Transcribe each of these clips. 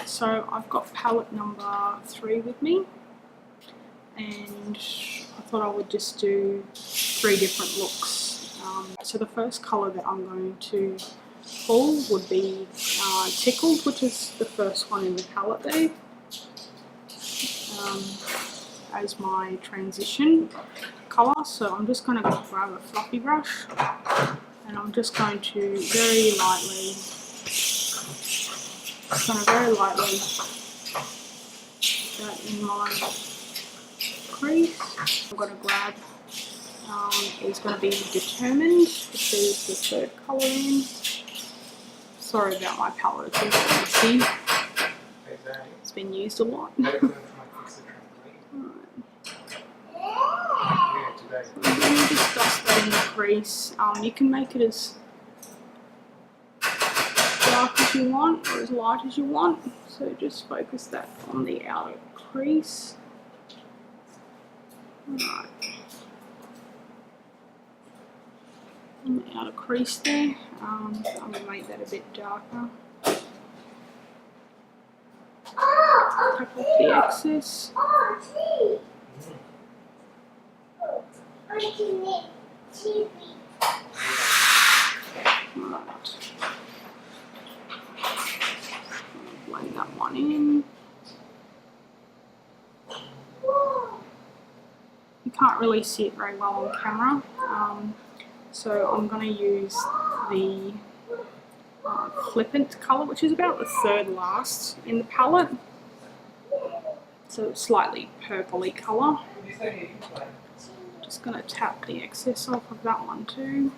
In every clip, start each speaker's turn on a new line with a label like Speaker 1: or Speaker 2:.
Speaker 1: So I've got palette number 3 with me, and I thought I would just do 3 different looks. So the first colour that I'm going to pull would be Tickled, which is the first one in the palette there, as my transition colour. So I'm just going to grab a fluffy brush, and I'm just going to very lightly that in my crease. I'm going to grab is going to be Determined, which is the 3rd colour in. Sorry about my palette, it's messy. It's been used a lot. Alright. So I'm going to just dust that in the crease. You can make it as dark as you want or as light as you want. So just focus that on the outer crease. Alright. On the outer crease there. I'm going to make that a bit darker. Tap off the excess. Right. Blend that one in. You can't really see it very well on camera, so I'm going to use the Flippant colour, which is about the 3rd last in the palette. So slightly purpley colour. Just going to tap the excess off of that one too.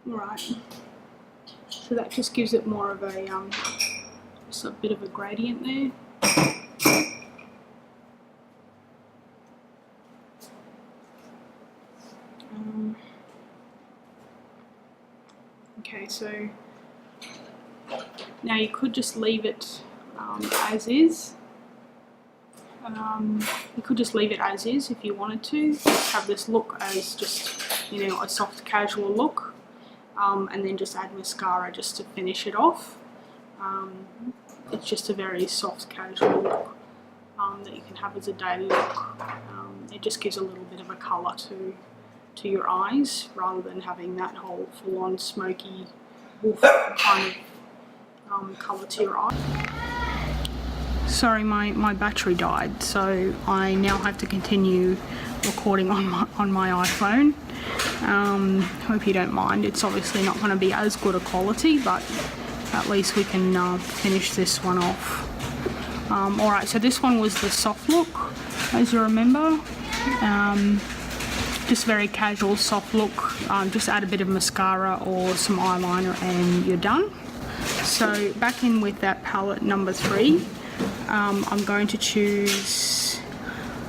Speaker 1: Right, so that just gives it more of a just a bit of a gradient there. Okay, so now you could just leave it as is. You could just leave it as is if you wanted to. Have this look as just, you know, a soft casual look. And then just add mascara just to finish it off. It's just a very soft casual look that you can have as a daily look. It just gives a little bit of a colour to your eyes rather than having that whole full-on smoky wolf kind of colour to your eye. Sorry, my battery died, so I now have to continue recording on my iPhone. Hope you don't mind. It's obviously not going to be as good a quality, but at least we can finish this one off. Alright, so this one was the soft look, as you remember. Just very casual soft look. Just add a bit of mascara or some eyeliner and you're done. So back in with that palette number 3, I'm going to choose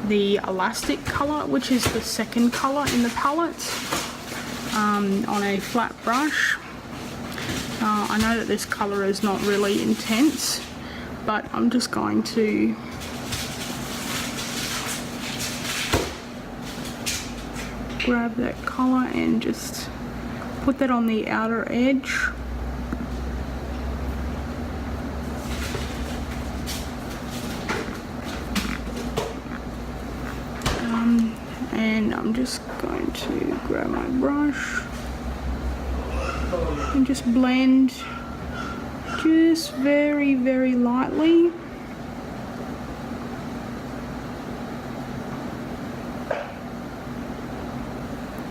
Speaker 1: the Elastic colour, which is the 2nd colour in the palette, on a flat brush. I know that this colour is not really intense, but I'm just going to grab that colour and just put that on the outer edge. And I'm just going to grab my brush and just blend just very, very lightly.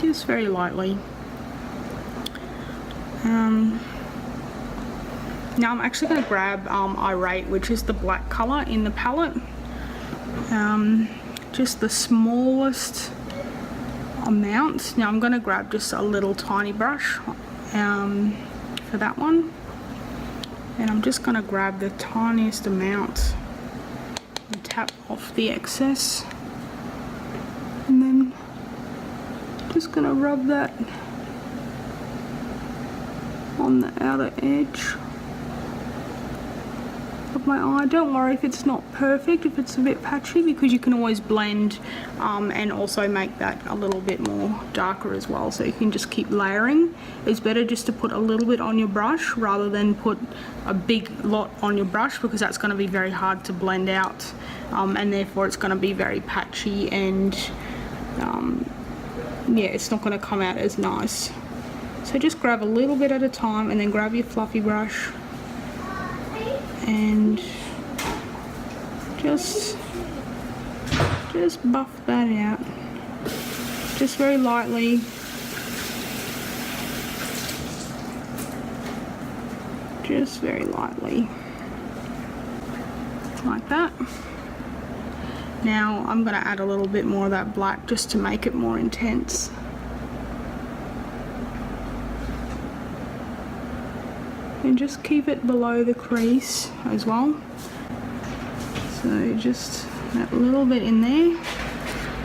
Speaker 1: Just very lightly. Now I'm actually going to grab Irate, which is the black colour in the palette. Just the smallest amount. Now I'm going to grab just a little tiny brush for that one, and I'm just going to grab the tiniest amount and tap off the excess, and then just going to rub that on the outer edge of my eye. Don't worry if it's not perfect, if it's a bit patchy, because you can always blend and also make that a little bit more darker as well, so you can just keep layering. It's better just to put a little bit on your brush rather than put a big lot on your brush, because that's going to be very hard to blend out, and therefore it's going to be very patchy, and yeah, it's not going to come out as nice. So just grab a little bit at a time, and then grab your fluffy brush and just buff that out, just very lightly. Just very lightly, like that. Now I'm going to add a little bit more of that black just to make it more intense. And just keep it below the crease as well. So just that little bit in there.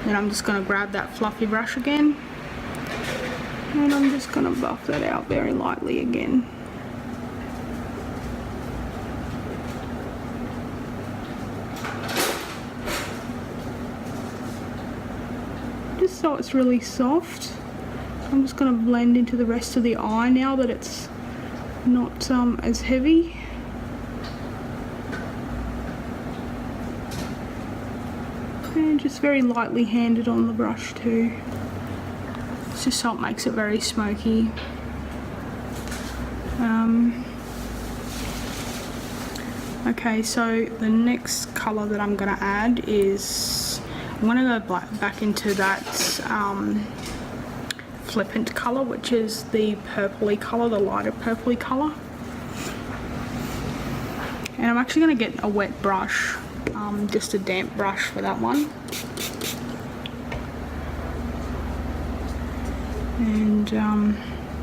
Speaker 1: Then I'm just going to grab that fluffy brush again, and I'm just going to buff that out very lightly again. Just so it's really soft. I'm just going to blend into the rest of the eye now that it's not as heavy. And just very lightly handed on the brush too. It's just so it makes it very smoky. Okay, so the next colour that I'm going to add is, I'm going to go back into that flippant colour, which is the purpley colour, the lighter purpley colour. And I'm actually going to get a wet brush, just a damp brush for that one. And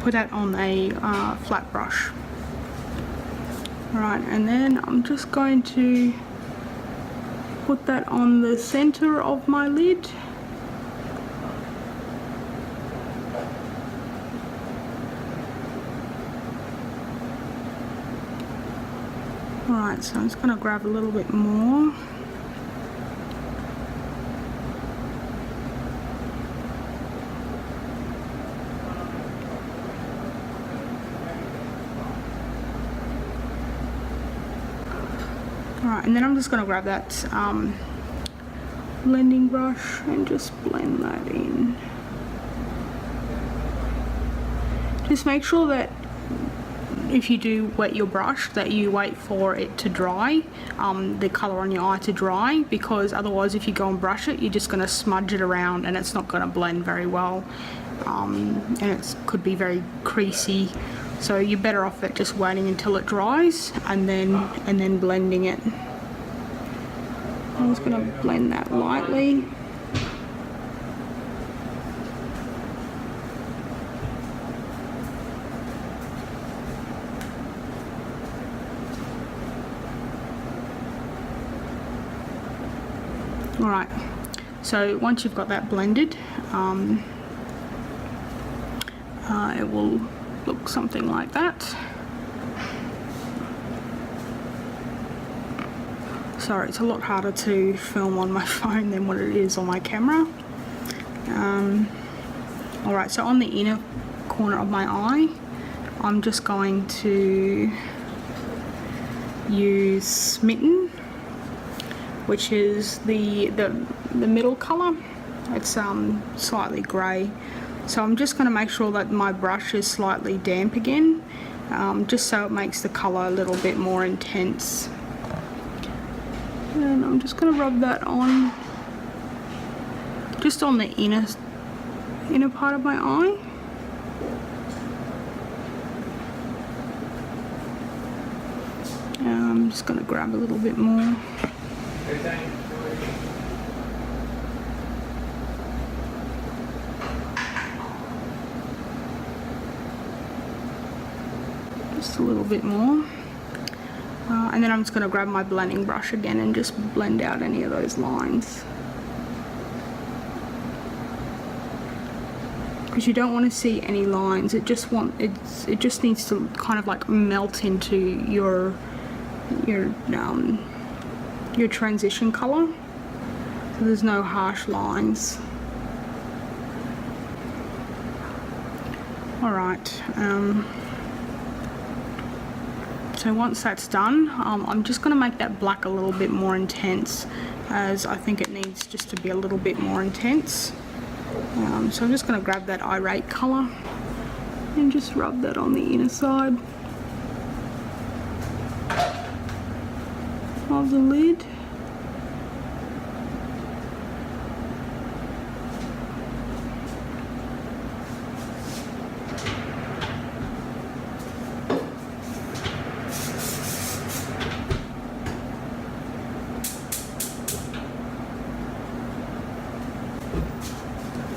Speaker 1: put that on a flat brush. Right, and then I'm just going to put that on the center of my lid. Alright, so I'm just going to grab a little bit more. Alright, and then I'm just going to grab that blending brush and just blend that in. Just make sure that if you do wet your brush, that you wait for it to dry, the colour on your eye to dry, because otherwise if you go and brush it, you're just going to smudge it around and it's not going to blend very well, and it could be very creasy. So you're better off at just waiting until it dries and then blending it. I'm just going to blend that lightly. Alright, so once you've got that blended, it will look something like that. Sorry, it's a lot harder to film on my phone than what it is on my camera. Alright, so on the inner corner of my eye, I'm just going to use Smitten, which is the middle colour. It's slightly grey. So I'm just going to make sure that my brush is slightly damp again, just so it makes the colour a little bit more intense. And I'm just going to rub that on, just on the inner part of my eye. I'm just going to grab a little bit more. Just a little bit more. And then I'm just going to grab my blending brush again and just blend out any of those lines. because you don't want to see any lines. It just needs to kind of like melt into your transition color, so there's no harsh lines. Alright, so once that's done, I'm just going to make that black a little bit more intense, as I think it needs just to be a little bit more intense. So I'm just going to grab that irate colour and just rub that on the inner side of the lid.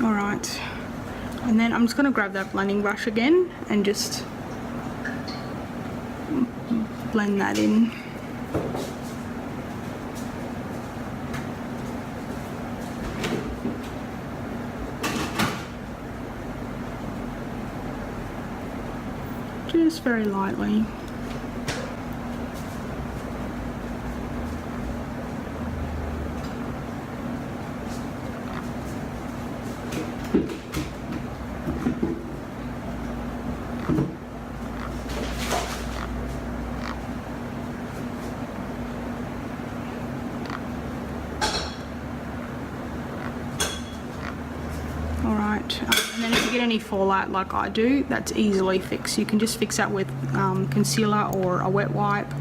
Speaker 1: Alright, and then I'm just going to grab that blending brush again and just blend that in. Just very lightly. Alright, and then if you get any fallout like I do, that's easily fixed. You can just fix that with concealer or a wet wipe,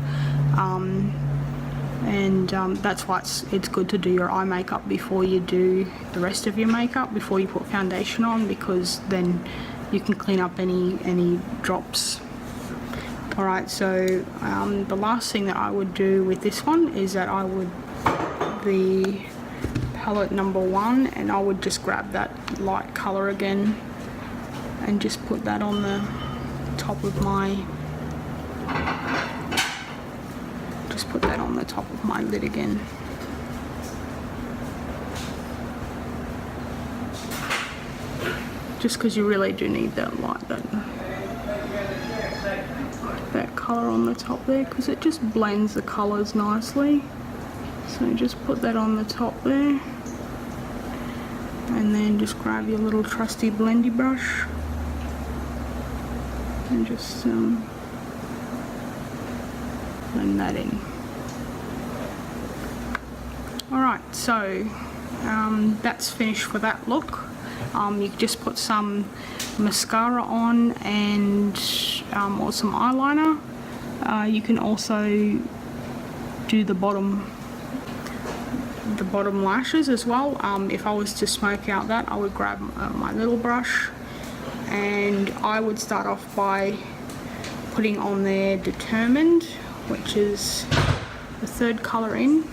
Speaker 1: that's why it's good to do your eye makeup before you do the rest of your makeup, before you put foundation on, because then you can clean up any drops. Alright, so the last thing that I would do with this one is that I would the palette number 1, and I would just grab that light color again and just put that on the top of my lid again. Just because you really do need that light, that color on the top there, because it just blends the colors nicely. So just put that on the top there, and then just grab your little trusty blendy brush and just blend that in. Alright, so that's finished for that look. You just put some mascara on and or some eyeliner. You can also do the bottom lashes as well. If I was to smoke out that, I would grab my little brush, and I would start off by putting on there Determined, which is the third colour in.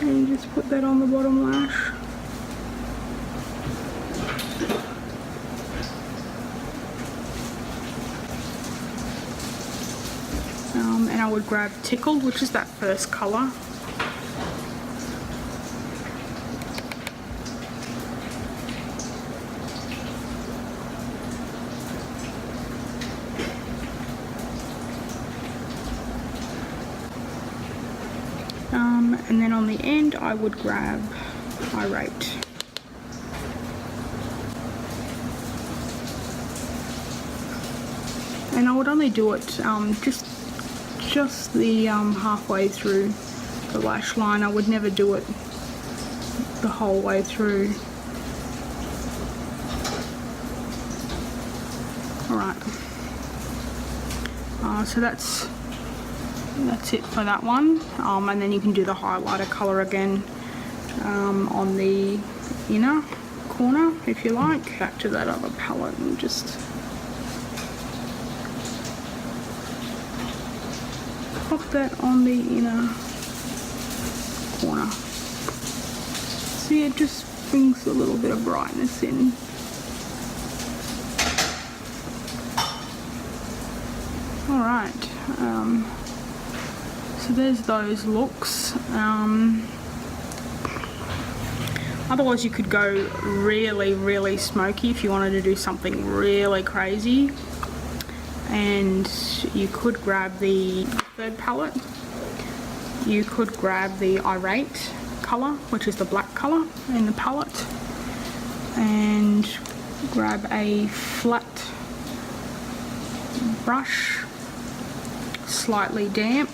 Speaker 1: And just put that on the bottom lash. And I would grab Tickled, which is that first colour. And then on the end I would grab Irate. And I would only do it just the halfway through the lash line. I would never do it the whole way through. Alright, so that's it for that one, and then you can do the highlighter colour again on the inner corner if you like. Back to that other palette and just pop that on the inner corner. See, it just brings a little bit of brightness in. Alright, So there's those looks. Otherwise you could go really smoky if you wanted to do something really crazy. And you could grab the third palette. You could grab the Irate colour, which is the black colour in the palette, and grab a flat brush, slightly damp.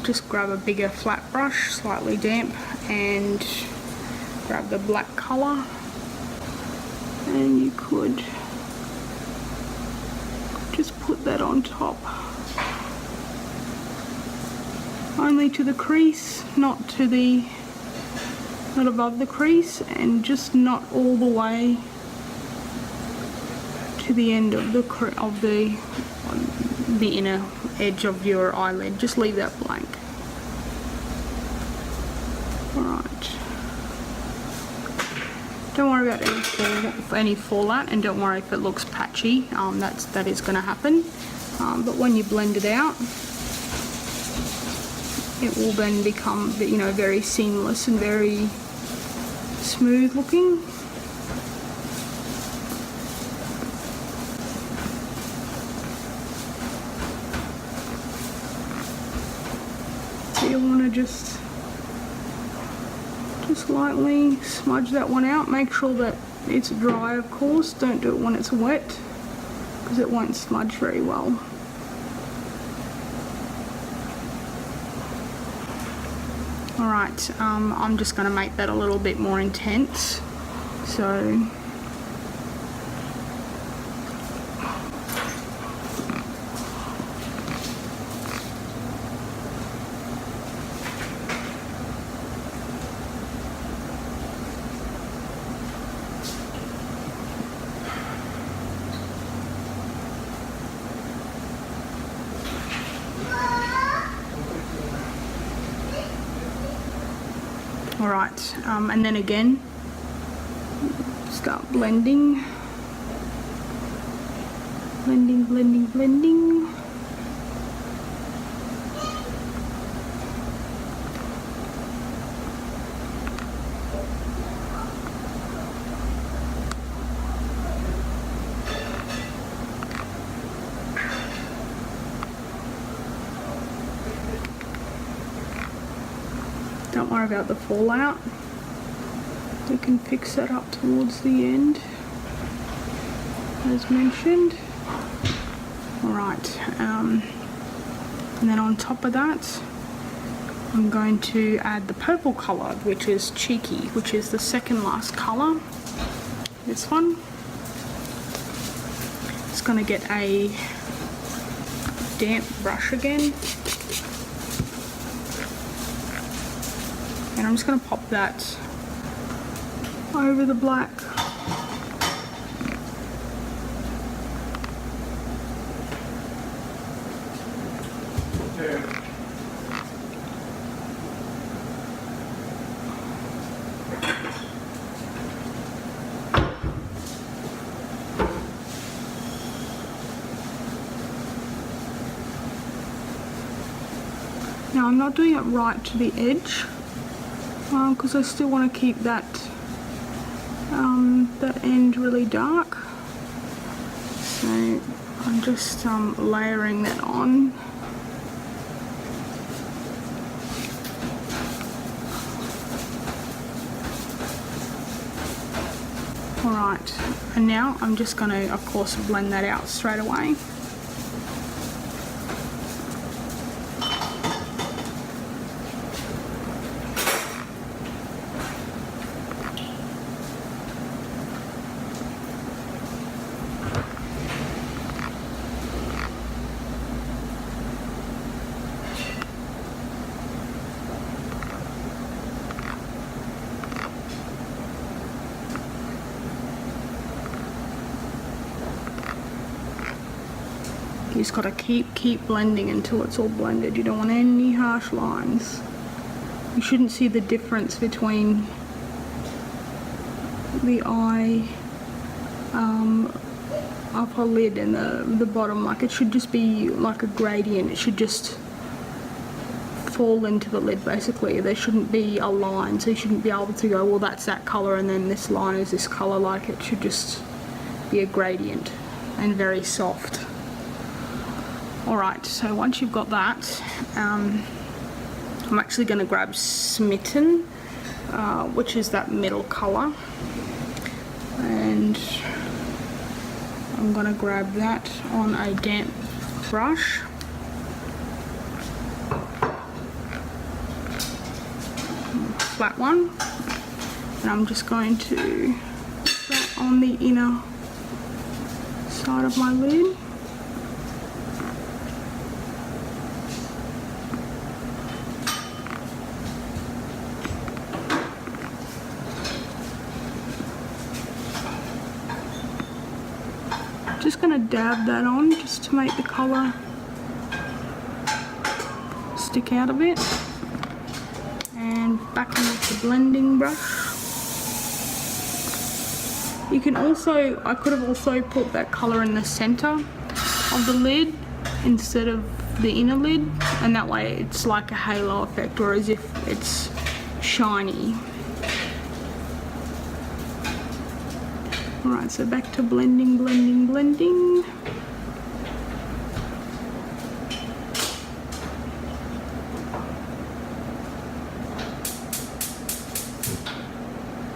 Speaker 1: Just grab a bigger flat brush, slightly damp, and grab the black colour, and you could just put that on top, only to the crease, not above the crease, and just not all the way to the end of the inner edge of your eyelid. Just leave that blank. Alright. Don't worry about any fallout, and don't worry if it looks patchy. That is going to happen. But when you blend it out, it will then become, you know, very seamless and very smooth looking. You want to just lightly smudge that one out. Make sure that it's dry, of course. Don't do it when it's wet, because it won't smudge very well. Alright, I'm just going to make that a little bit more intense. So alright, and then again, start blending. Blending. Don't worry about the fallout. We can fix that up towards the end, as mentioned. Alright, and then on top of that, I'm going to add the purple colour, which is Cheeky, which is the second last colour. This one. It's going to get a damp brush again. And I'm just going to pop that over the black. Now I'm not doing it right to the edge, because I still want to keep that that end really dark. So I'm just layering that on. Alright, and now I'm just going to, of course, blend that out straight away. You just got to keep blending until it's all blended. You don't want any harsh lines. You shouldn't see the difference between the eye upper lid and the bottom, like it should just be like a gradient. It should just fall into the lid basically. There shouldn't be a line, so you shouldn't be able to go, well that's that colour and then this line is this colour. Like it should just be a gradient and very soft. Alright, so once you've got that, I'm actually going to grab Smitten, which is that middle colour, and I'm going to grab that on a damp brush. Flat one, and I'm just going to put that on the inner side of my lid. Just going to dab that on just to make the colour stick out a bit. And back on with the blending brush. You can also, I could have also put that colour in the centre of the lid instead of the inner lid, and that way it's like a halo effect, or as if it's shiny. Alright, so back to blending, blending, blending.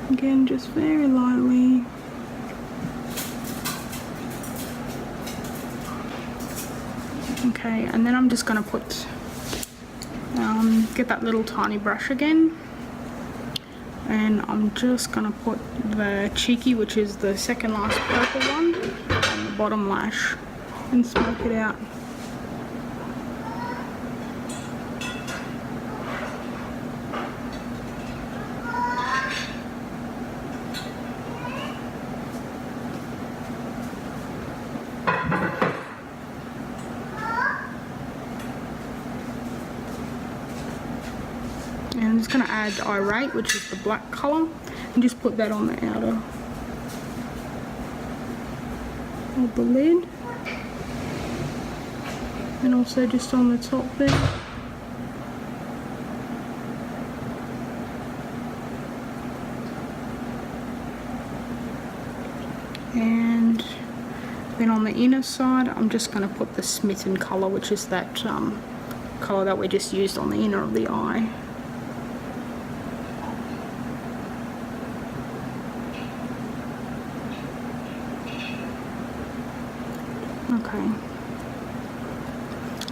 Speaker 1: Again, just very lightly. Okay, and then I'm just going to put, get that little tiny brush again. And I'm just going to put the cheeky, which is the second last purple one, on the bottom lash and smoke it out. And I'm just going to add Irate, which is the black colour, and just put that on the outer of the lid, and also just on the top there. And then on the inner side, I'm just going to put the Smitten colour, which is that colour that we just used on the inner of the eye. Okay,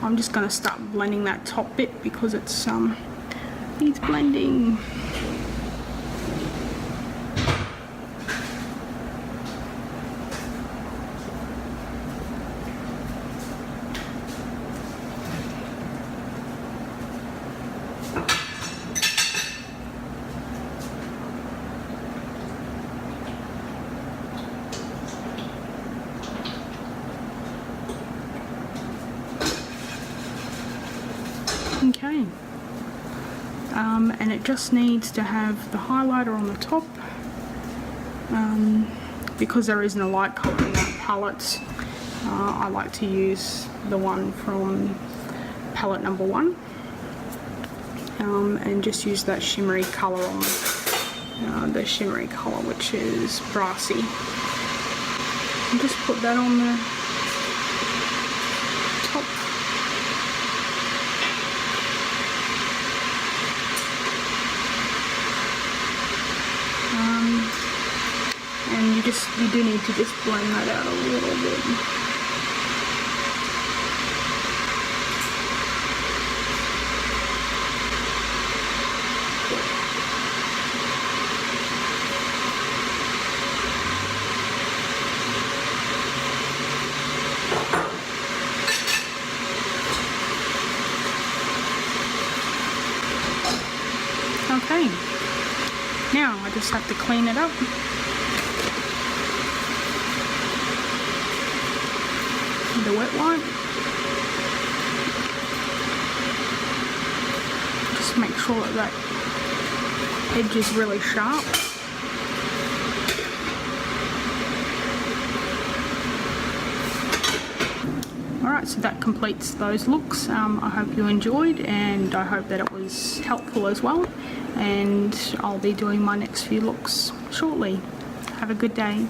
Speaker 1: I'm just going to start blending that top bit because it's needs blending. Okay, and it just needs to have the highlighter on the top. Because there isn't a light colour in that palette, I like to use the one from palette number 1, and just use that shimmery colour on the shimmery colour, which is Brassy. And just put that on the top. And you do need to just blend that out a little bit. Okay, now I just have to clean it up. The wet wipe. Just make sure that edge is really sharp. Alright, so that completes those looks. I hope you enjoyed, and I hope that it was helpful as well, and I'll be doing my next few looks shortly. Have a good day.